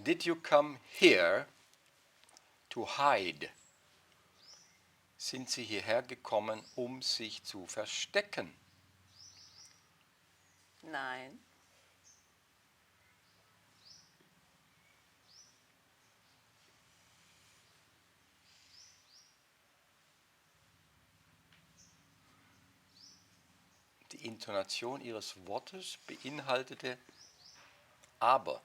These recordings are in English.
Did you come here to hide? Sind Sie hierher gekommen, sich zu verstecken? Nein. Die Intonation Ihres Wortes beinhaltete aber.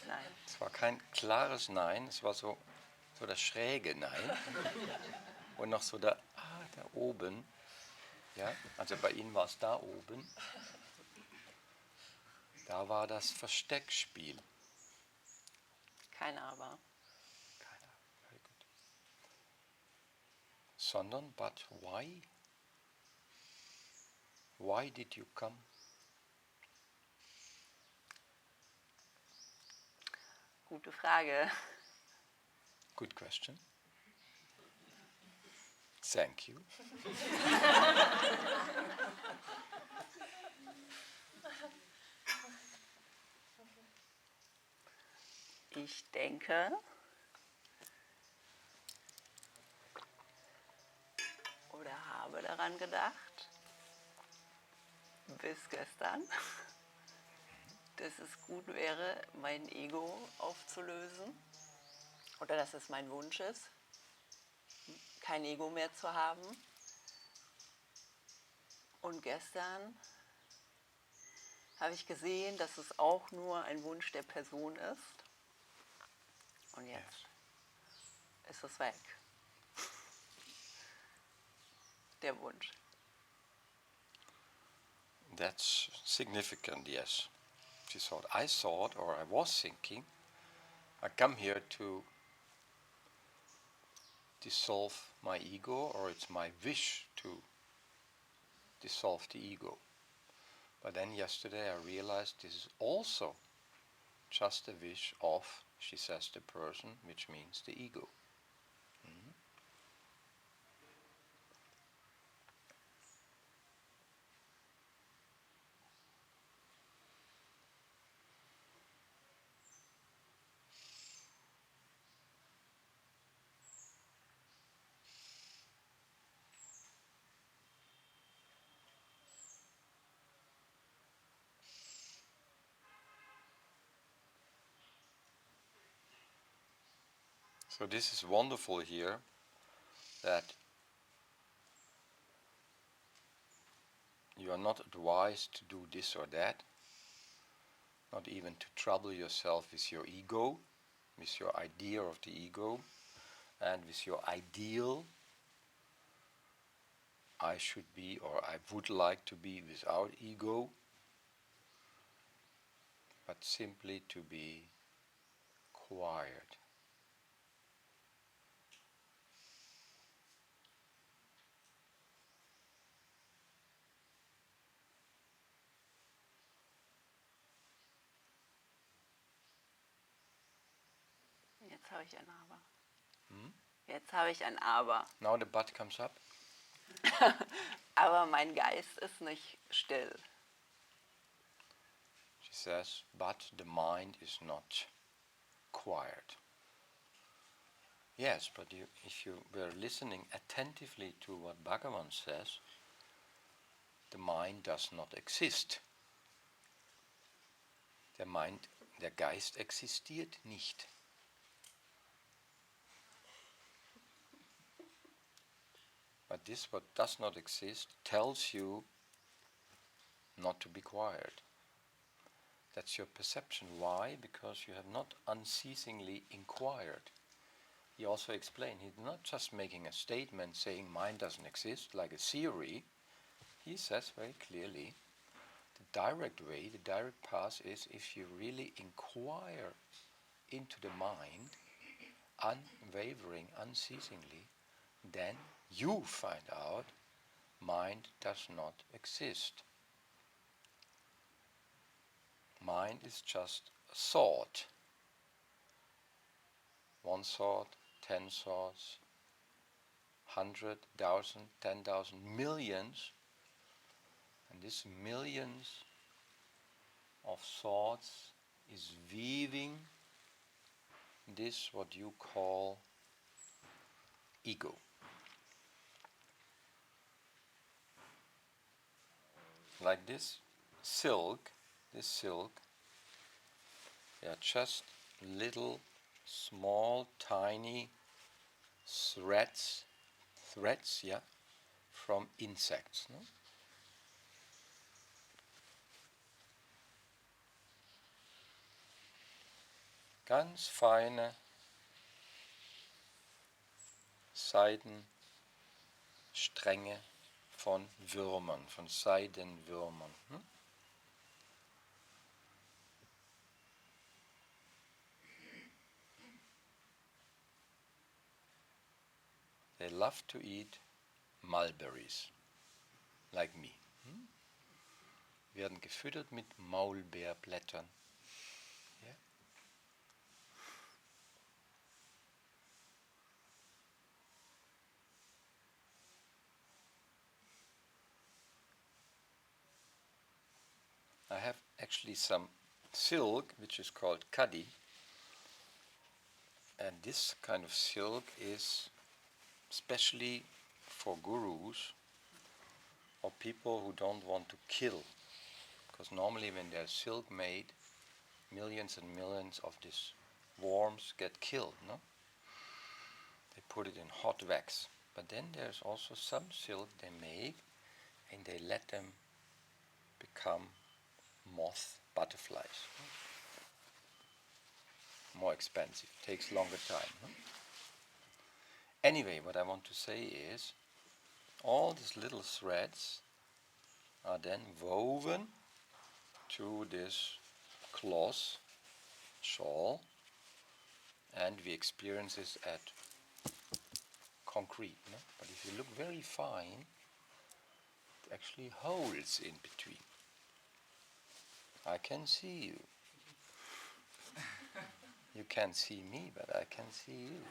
Nein. Es war kein klares Nein, es war so das schräge Nein. Und noch so da oben. Ja, also bei Ihnen war es da oben. Da war das Versteckspiel. Kein Aber. Very good. Sondern, but why? Why did you come? Gute Frage. Good question. Thank you. Ich denke, oder habe daran gedacht, bis gestern, dass es gut wäre, mein Ego aufzulösen. Oder dass es mein Wunsch ist, kein Ego mehr zu haben. Und gestern habe ich gesehen, dass es auch nur ein Wunsch der Person ist. Und jetzt ist es weg. Der Wunsch. That's significant, yes. She thought, I thought, or I was thinking, I come here to dissolve my ego, or it's my wish to dissolve the ego. But then yesterday I realized this is also just a wish of, she says, the person, which means the ego. Mm-hmm. So this is wonderful here, that you are not advised to do this or that, not even to trouble yourself with your ego, with your idea of the ego, and with your ideal, I should be or I would like to be without ego, but simply to be quiet. Jetzt habe ich ein Aber. Hmm? Jetzt habe ich ein Aber. Now the but comes up. Aber mein Geist ist nicht still. She says, but the mind is not quiet. Yes, but if you were listening attentively to what Bhagavan says, the mind does not exist. Der Geist existiert nicht. But this what does not exist tells you not to be quiet. That's your perception. Why? Because you have not unceasingly inquired. He also explained, he's not just making a statement saying mind doesn't exist, like a theory. He says very clearly, the direct way, the direct path is if you really inquire into the mind, unwavering, unceasingly, then you find out mind does not exist. Mind is just a thought. One thought, 10 thoughts, 100,000, 10,000, millions. And these millions of thoughts is weaving this what you call ego. Like this silk, they are just little, small, tiny threads, yeah, from insects. No? Ganz feine Seidenstränge von Würmern, von Seidenwürmern. They love to eat mulberries, like me. Werden gefüttert mit Maulbeerblättern. Yeah? I have actually some silk, which is called kadi, and this kind of silk is especially for gurus or people who don't want to kill, because normally when there's silk made, millions and millions of these worms get killed, no? They put it in hot wax. But then there's also some silk they make and they let them become moth butterflies. More expensive, takes longer time. No? Anyway, what I want to say is all these little threads are then woven to this cloth shawl, and we experience this at concrete. No? But if you look very fine, it actually holes in between. I can see you. You can't see me, but I can see you.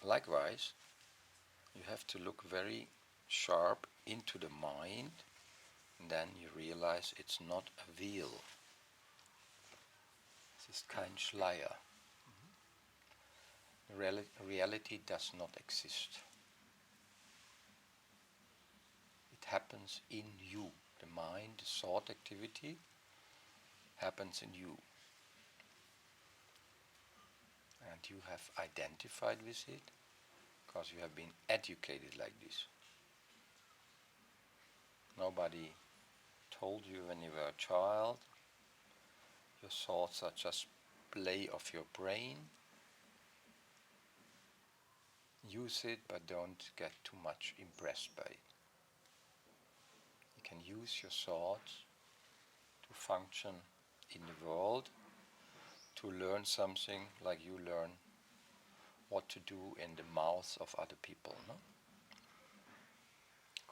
Likewise, you have to look very sharp into the mind, and then you realize it's not a wheel. Es ist kein Schleier. Reality does not exist. It happens in you. The mind, the thought activity happens in you. And you have identified with it because you have been educated like this. Nobody told you when you were a child. Your thoughts are just play of your brain. Use it, but don't get too much impressed by it. You can use your thoughts to function in the world, to learn something like you learn what to do in the mouths of other people, no?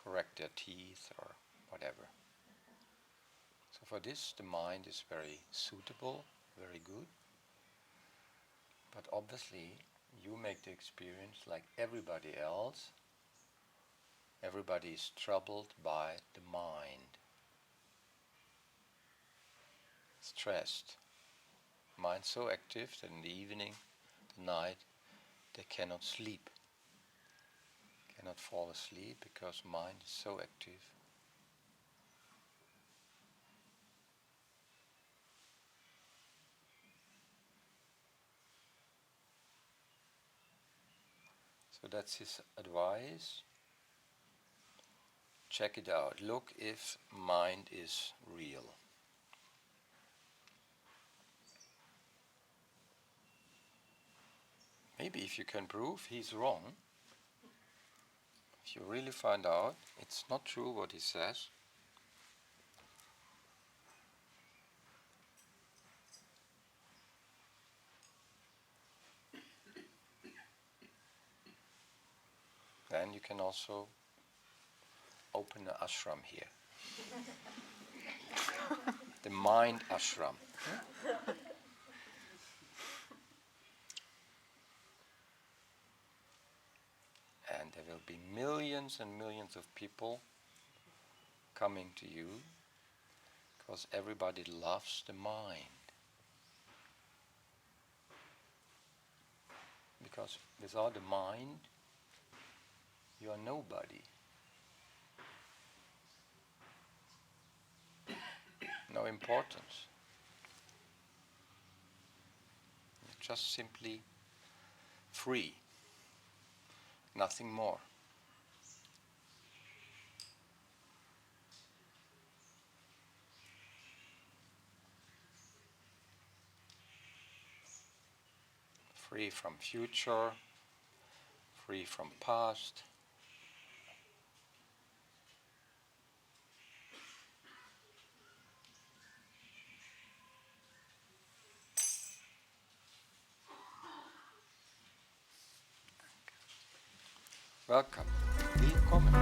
Correct their teeth or whatever. So for this, the mind is very suitable, very good. But obviously, you make the experience like everybody else. Everybody is troubled by the mind. Stressed. Mind so active that in the evening, the night, they cannot sleep. Cannot fall asleep because mind is so active. So that's his advice. Check it out. Look if mind is real. Maybe if you can prove he's wrong, if you really find out it's not true what he says, then you can also open an ashram here. The mind ashram. And there will be millions and millions of people coming to you because everybody loves the mind. Because without the mind, you are nobody. No importance. You're just simply free. Nothing more. Free from future, free from past. Welcome. Willkommen.